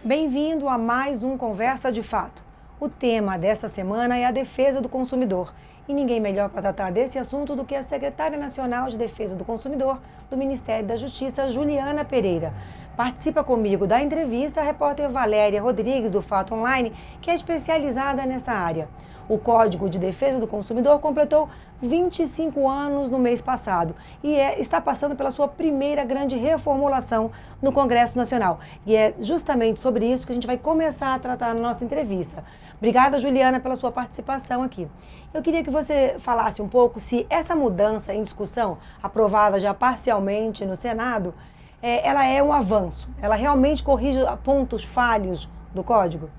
Bem-vindo a mais um Conversa de Fato. O tema desta semana é a defesa do consumidor. E ninguém melhor para tratar desse assunto do que a Secretária Nacional de Defesa do Consumidor do Ministério da Justiça, Juliana Pereira. Participa comigo da entrevista a repórter Valéria Rodrigues, do Fato Online, que é especializada nessa área. O Código de Defesa do Consumidor completou 25 anos no mês passado e está passando pela sua primeira grande reformulação no Congresso Nacional. E é justamente sobre isso que a gente vai começar a tratar na nossa entrevista. Obrigada, Juliana, pela sua participação aqui. Eu queria que você falasse um pouco se essa mudança em discussão, aprovada já parcialmente no Senado, ela é um avanço, ela realmente corrige pontos falhos do Código?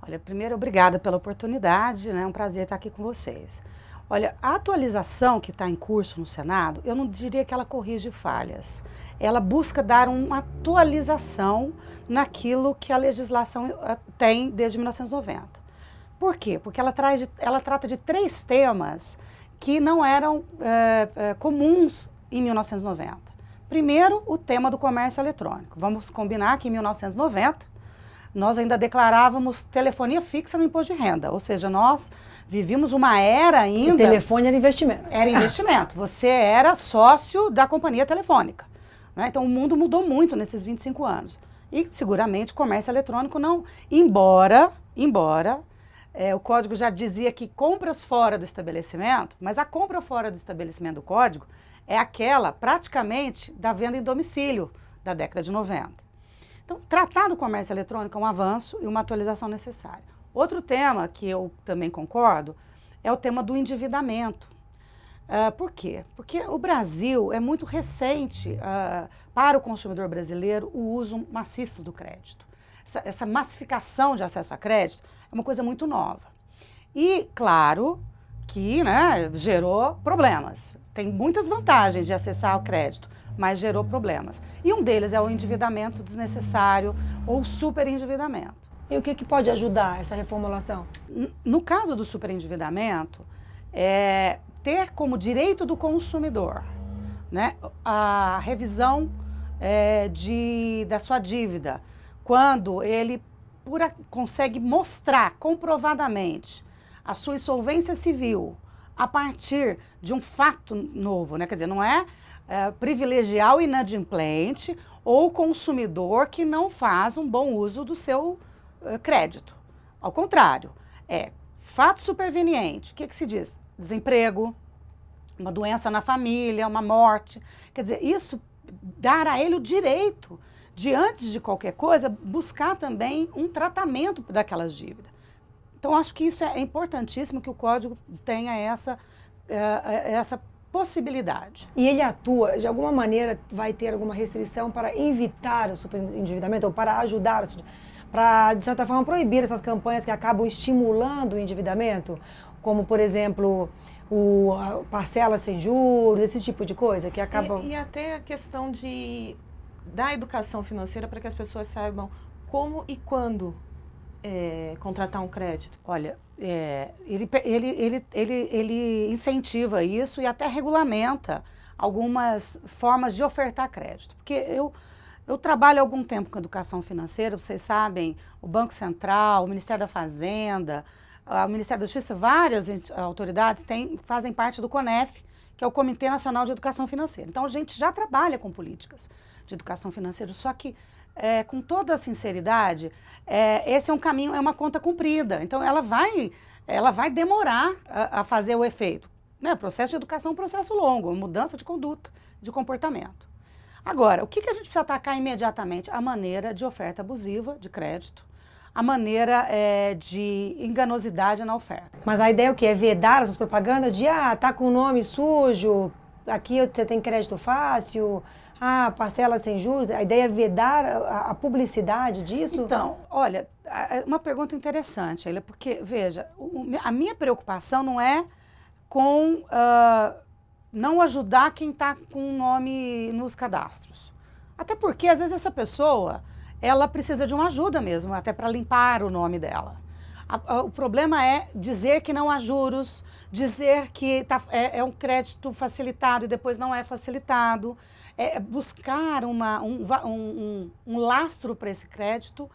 Olha, primeiro, obrigada pela oportunidade, né? É um prazer estar aqui com vocês. Olha, a atualização que está em curso no Senado, eu não diria que ela corrige falhas. Ela busca dar uma atualização naquilo que a legislação tem desde 1990. Por quê? Porque ela trata de 3 temas que não eram comuns em 1990. Primeiro, o tema do comércio eletrônico. Vamos combinar que em 1990, nós ainda declarávamos telefonia fixa no imposto de renda, ou seja, nós vivíamos uma era ainda... O telefone era investimento. Era investimento, você era sócio da companhia telefônica, né? Então o mundo mudou muito nesses 25 anos. E seguramente o comércio eletrônico não... Embora o código já dizia que compras fora do estabelecimento, mas a compra fora do estabelecimento do código é aquela praticamente da venda em domicílio da década de 90. Então, tratar do comércio eletrônico é um avanço e uma atualização necessária. Outro tema que eu também concordo é o tema do endividamento. Por quê? Porque o Brasil é muito recente para o consumidor brasileiro o uso maciço do crédito. Essa massificação de acesso a crédito é uma coisa muito nova. E, claro, que gerou problemas. Tem muitas vantagens de acessar o crédito, mas gerou problemas. E um deles é o endividamento desnecessário ou superendividamento. E o que pode ajudar essa reformulação? No caso do superendividamento, ter como direito do consumidor, né, a revisão da sua dívida, quando ele consegue mostrar comprovadamente a sua insolvência civil a partir de um fato novo, né? Quer dizer, não é privilegiar o inadimplente ou o consumidor que não faz um bom uso do seu crédito. Ao contrário, é fato superveniente. O que se diz? Desemprego, uma doença na família, uma morte. Quer dizer, isso dar a ele o direito de, antes de qualquer coisa, buscar também um tratamento daquelas dívidas. Então, acho que isso é importantíssimo, que o Código tenha essa possibilidade. E ele atua, de alguma maneira, vai ter alguma restrição para evitar o superendividamento ou para ajudar, para, de certa forma, proibir essas campanhas que acabam estimulando o endividamento? Como, por exemplo, a parcela sem juros, esse tipo de coisa que acabam... E até a questão da educação financeira para que as pessoas saibam como e quando contratar um crédito. Olha, ele incentiva isso e até regulamenta algumas formas de ofertar crédito. Porque eu trabalho há algum tempo com educação financeira, vocês sabem, o Banco Central, o Ministério da Fazenda, o Ministério da Justiça, várias autoridades fazem parte do CONEF, que é o Comitê Nacional de Educação Financeira. Então, a gente já trabalha com políticas de educação financeira, só que, com toda a sinceridade, esse é um caminho, é uma conta cumprida. Então, ela vai demorar a fazer o efeito. Né? O processo de educação é um processo longo, uma mudança de conduta, de comportamento. Agora, o que a gente precisa atacar imediatamente? A maneira de oferta abusiva de crédito, a maneira de enganosidade na oferta. Mas a ideia é o quê? É vedar essas propagandas de, tá com o nome sujo, aqui você tem crédito fácil, parcela sem juros. A ideia é vedar a publicidade disso? Então, olha, uma pergunta interessante, Sheila, porque, veja, a minha preocupação não é com não ajudar quem está com o nome nos cadastros. Até porque, às vezes, essa pessoa, ela precisa de uma ajuda mesmo, até para limpar o nome dela. O problema é dizer que não há juros, dizer que é um crédito facilitado e depois não é facilitado, buscar um lastro para esse crédito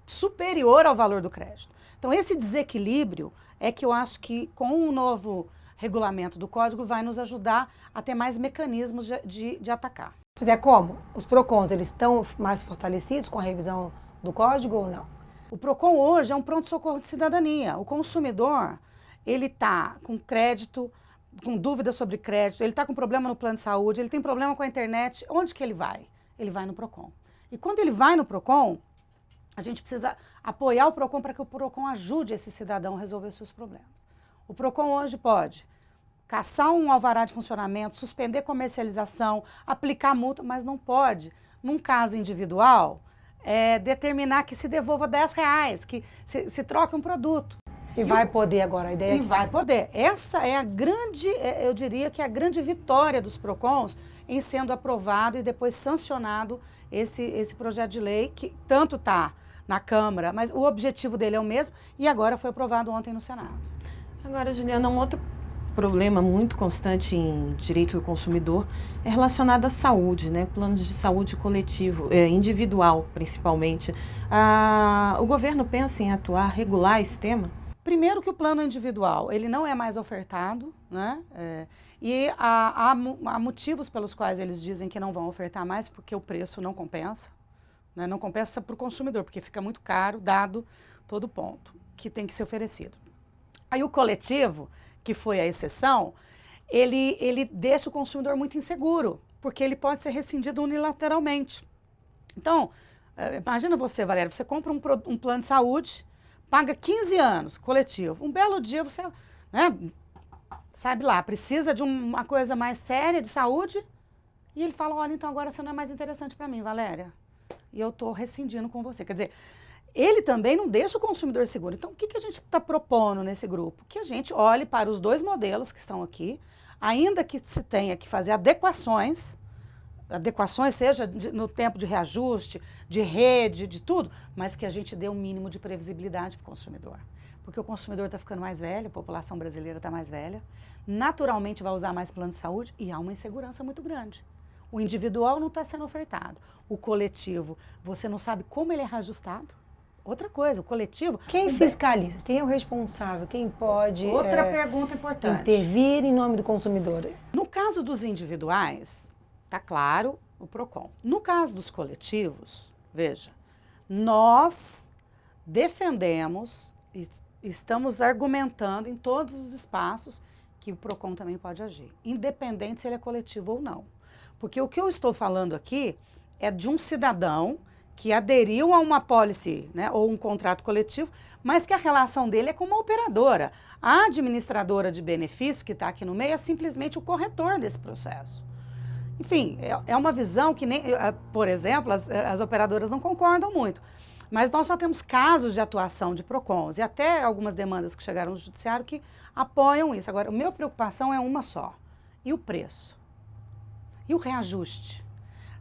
superior ao valor do crédito. Então, esse desequilíbrio é que eu acho que com o novo regulamento do Código vai nos ajudar a ter mais mecanismos de atacar. Pois é, como? Os PROCONs, eles estão mais fortalecidos com a revisão do Código ou não? O PROCON hoje é um pronto-socorro de cidadania. O consumidor, ele está com crédito, com dúvida sobre crédito, ele está com problema no plano de saúde, ele tem problema com a internet, onde que ele vai? Ele vai no PROCON. E quando ele vai no PROCON, a gente precisa apoiar o PROCON para que o PROCON ajude esse cidadão a resolver os seus problemas. O PROCON hoje pode caçar um alvará de funcionamento, suspender comercialização, aplicar multa, mas não pode, num caso individual, determinar que se devolva R$10, que se troque um produto. E vai poder agora, a ideia? E vai poder. Essa é a grande, eu diria que é a grande vitória dos PROCONs em sendo aprovado e depois sancionado esse projeto de lei, que tanto está na Câmara, mas o objetivo dele é o mesmo e agora foi aprovado ontem no Senado. Agora, Juliana, um outro problema muito constante em direito do consumidor é relacionado à saúde, né? Planos de saúde coletivo, individual principalmente. O governo pensa em atuar, regular esse tema? Primeiro que o plano individual, ele não é mais ofertado, né? E há motivos pelos quais eles dizem que não vão ofertar mais, porque o preço não compensa, né? Não compensa para o consumidor, porque fica muito caro, dado todo ponto que tem que ser oferecido. Aí o coletivo, que foi a exceção, ele deixa o consumidor muito inseguro, porque ele pode ser rescindido unilateralmente. Então, imagina você, Valéria, você compra um plano de saúde, paga 15 anos, coletivo. Um belo dia você, né, sabe lá, precisa de uma coisa mais séria de saúde, e ele fala, olha, então agora você não é mais interessante para mim, Valéria. E eu estou rescindindo com você. Quer dizer, ele também não deixa o consumidor seguro. Então, o que a gente está propondo nesse grupo? Que a gente olhe para os dois modelos que estão aqui, ainda que se tenha que fazer adequações seja no tempo de reajuste, de rede, de tudo, mas que a gente dê um mínimo de previsibilidade para o consumidor. Porque o consumidor está ficando mais velho, a população brasileira está mais velha, naturalmente vai usar mais plano de saúde e há uma insegurança muito grande. O individual não está sendo ofertado. O coletivo, você não sabe como ele é reajustado. Outra coisa, o coletivo... Quem fiscaliza? Quem é o responsável? Quem pode Outra pergunta importante. Intervir em nome do consumidor? No caso dos individuais, está claro o PROCON. No caso dos coletivos, veja, nós defendemos e estamos argumentando em todos os espaços que o PROCON também pode agir, independente se ele é coletivo ou não. Porque o que eu estou falando aqui é de um cidadão que aderiu a uma pólice, né, ou um contrato coletivo, mas que a relação dele é com uma operadora. A administradora de benefício, que está aqui no meio, é simplesmente o corretor desse processo. Enfim, é uma visão que, nem, por exemplo, as operadoras não concordam muito. Mas nós só temos casos de atuação de PROCONs e até algumas demandas que chegaram no judiciário que apoiam isso. Agora, a minha preocupação é uma só. E o preço? E o reajuste?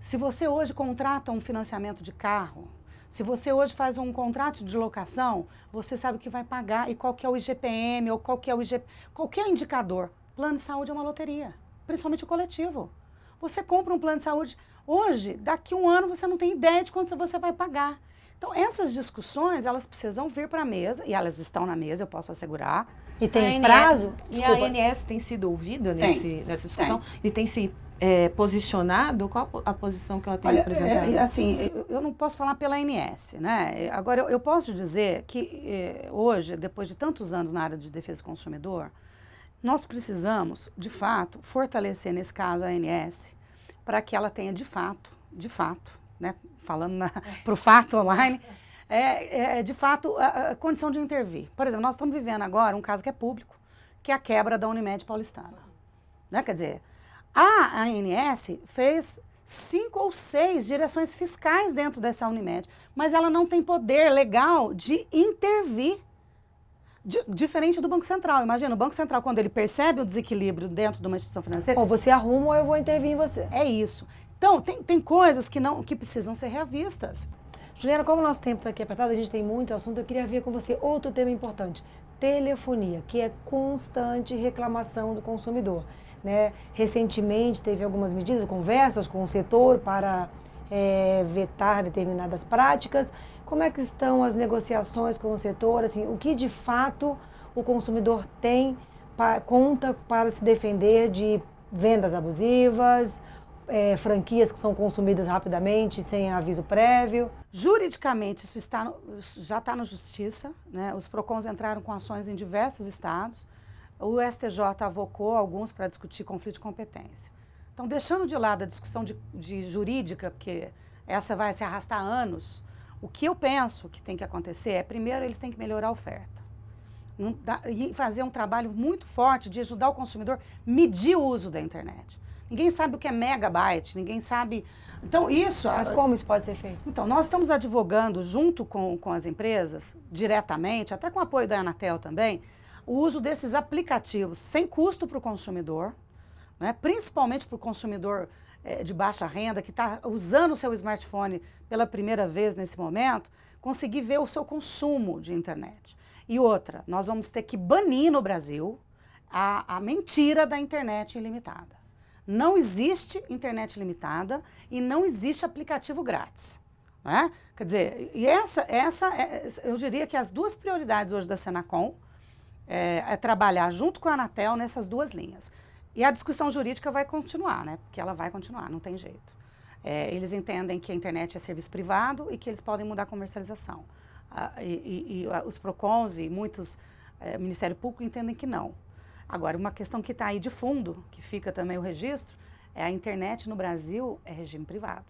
Se você hoje contrata um financiamento de carro, se você hoje faz um contrato de locação, você sabe o que vai pagar e qual que é o IGPM ou qual que é o qualquer indicador. Plano de saúde é uma loteria, principalmente o coletivo. Você compra um plano de saúde hoje, daqui a um ano você não tem ideia de quanto você vai pagar. Então, essas discussões, elas precisam vir para a mesa, e elas estão na mesa, eu posso assegurar. E tem prazo? Desculpa. E a ANS tem sido ouvida nessa discussão? E tem se posicionado? Qual a posição que ela tem apresentado? Assim, eu não posso falar pela ANS, né? Agora, eu posso dizer que hoje, depois de tantos anos na área de defesa do consumidor, nós precisamos, de fato, fortalecer, nesse caso, a ANS, para que ela tenha, de fato, né? Falando para o fato online, de fato, a condição de intervir. Por exemplo, nós estamos vivendo agora um caso que é público, que é a quebra da Unimed Paulistana. Né? Quer dizer, a ANS fez 5 ou 6 direções fiscais dentro dessa Unimed, mas ela não tem poder legal de intervir. Diferente do Banco Central. Imagina, o Banco Central, quando ele percebe o desequilíbrio dentro de uma instituição financeira... Ou você arruma ou eu vou intervir em você. É isso. Então, tem coisas que precisam ser revistas. Juliana, como o nosso tempo está aqui apertado, a gente tem muito assunto, eu queria ver com você outro tema importante. Telefonia, que é constante reclamação do consumidor. Né? Recentemente teve algumas medidas, conversas com o setor para vetar determinadas práticas. Como é que estão as negociações com o setor? Assim, o que de fato o consumidor tem, conta para se defender de vendas abusivas, franquias que são consumidas rapidamente, sem aviso prévio? Juridicamente, isso já está na justiça, né? Os PROCONs entraram com ações em diversos estados. O STJ avocou alguns para discutir conflito de competência. Então, deixando de lado a discussão de jurídica, porque essa vai se arrastar anos, o que eu penso que tem que acontecer é, primeiro, eles têm que melhorar a oferta. E fazer um trabalho muito forte de ajudar o consumidor a medir o uso da internet. Ninguém sabe o que é megabyte, ninguém sabe... Então, isso... Mas como isso pode ser feito? Então, nós estamos advogando junto com as empresas, diretamente, até com o apoio da Anatel também, o uso desses aplicativos sem custo para o consumidor, né? Principalmente para o consumidor de baixa renda, que está usando o seu smartphone pela primeira vez nesse momento, conseguir ver o seu consumo de internet. E outra, nós vamos ter que banir no Brasil a mentira da internet ilimitada. Não existe internet ilimitada e não existe aplicativo grátis. Né? Quer dizer, e eu diria que as duas prioridades hoje da Senacom é trabalhar junto com a Anatel nessas duas linhas. E a discussão jurídica vai continuar, né? Porque ela vai continuar, não tem jeito. Eles entendem que a internet é serviço privado e que eles podem mudar a comercialização. Os PROCONs e muitos Ministério Público entendem que não. Agora, uma questão que está aí de fundo, que fica também o registro, a internet no Brasil é regime privado.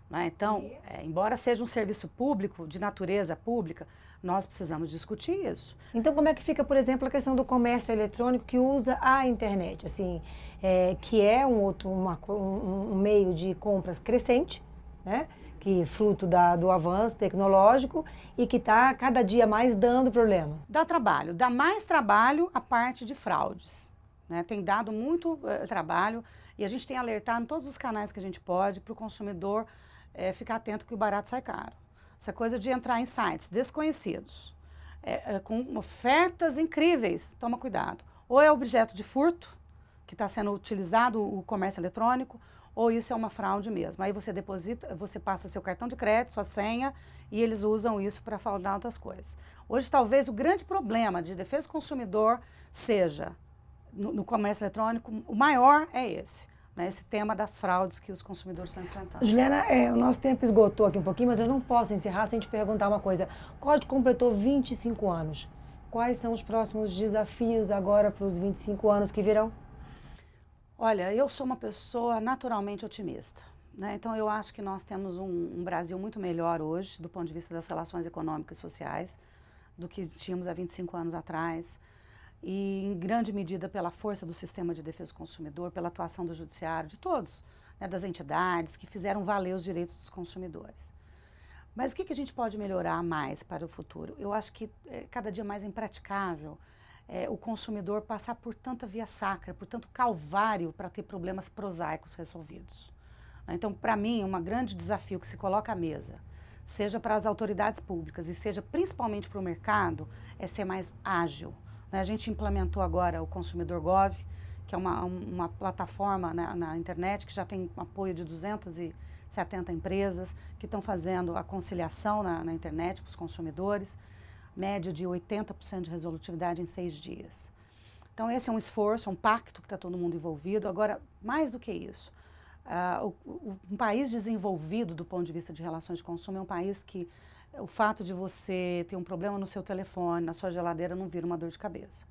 Né? Então, embora seja um serviço público, de natureza pública, nós precisamos discutir isso. Então, como é que fica, por exemplo, a questão do comércio eletrônico que usa a internet, assim, que é um meio de compras crescente, né? Que fruto do avanço tecnológico e que está cada dia mais dando problema? Dá mais trabalho a parte de fraudes. Né? Tem dado muito trabalho e a gente tem alertado em todos os canais que a gente pode para o consumidor ficar atento que o barato sai caro. Essa coisa de entrar em sites desconhecidos, com ofertas incríveis, toma cuidado. Ou é objeto de furto, que está sendo utilizado o comércio eletrônico, ou isso é uma fraude mesmo. Aí você deposita, você passa seu cartão de crédito, sua senha, e eles usam isso para fraudar outras coisas. Hoje, talvez, o grande problema de defesa do consumidor seja, no comércio eletrônico, o maior é esse. Né, esse tema das fraudes que os consumidores estão enfrentando. Juliana, o nosso tempo esgotou aqui um pouquinho, mas eu não posso encerrar sem te perguntar uma coisa. O Código completou 25 anos. Quais são os próximos desafios agora para os 25 anos que virão? Olha, eu sou uma pessoa naturalmente otimista. Né? Então, eu acho que nós temos um Brasil muito melhor hoje, do ponto de vista das relações econômicas e sociais, do que tínhamos há 25 anos atrás. E, em grande medida, pela força do sistema de defesa do consumidor, pela atuação do judiciário, de todos, né, das entidades que fizeram valer os direitos dos consumidores. Mas o que a gente pode melhorar mais para o futuro? Eu acho que é cada dia mais impraticável o consumidor passar por tanta via sacra, por tanto calvário para ter problemas prosaicos resolvidos. Então, para mim, um grande desafio que se coloca à mesa, seja para as autoridades públicas e seja principalmente para o mercado, é ser mais ágil. A gente implementou agora o Consumidor Gov, que é uma plataforma na internet que já tem apoio de 270 empresas que estão fazendo a conciliação na internet para os consumidores, média de 80% de resolutividade em 6 dias. Então, esse é um esforço, um pacto que está todo mundo envolvido. Agora, mais do que isso, um país desenvolvido do ponto de vista de relações de consumo é um país que o fato de você ter um problema no seu telefone, na sua geladeira, não vira uma dor de cabeça.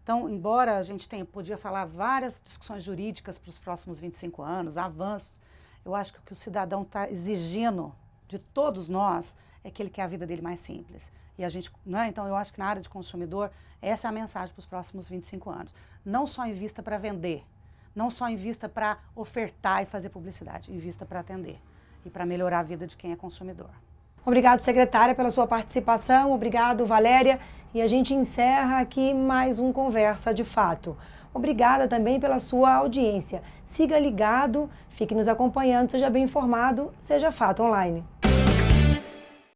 Então, embora a gente podia falar várias discussões jurídicas para os próximos 25 anos, avanços, eu acho que o que o cidadão está exigindo de todos nós é que ele quer a vida dele mais simples. E a gente, né? Então, eu acho que na área de consumidor, essa é a mensagem para os próximos 25 anos. Não só em vista para vender, não só em vista para ofertar e fazer publicidade, em vista para atender e para melhorar a vida de quem é consumidor. Obrigado, secretária, pela sua participação. Obrigado, Valéria. E a gente encerra aqui mais um Conversa de Fato. Obrigada também pela sua audiência. Siga ligado, fique nos acompanhando, seja bem informado, seja Fato Online.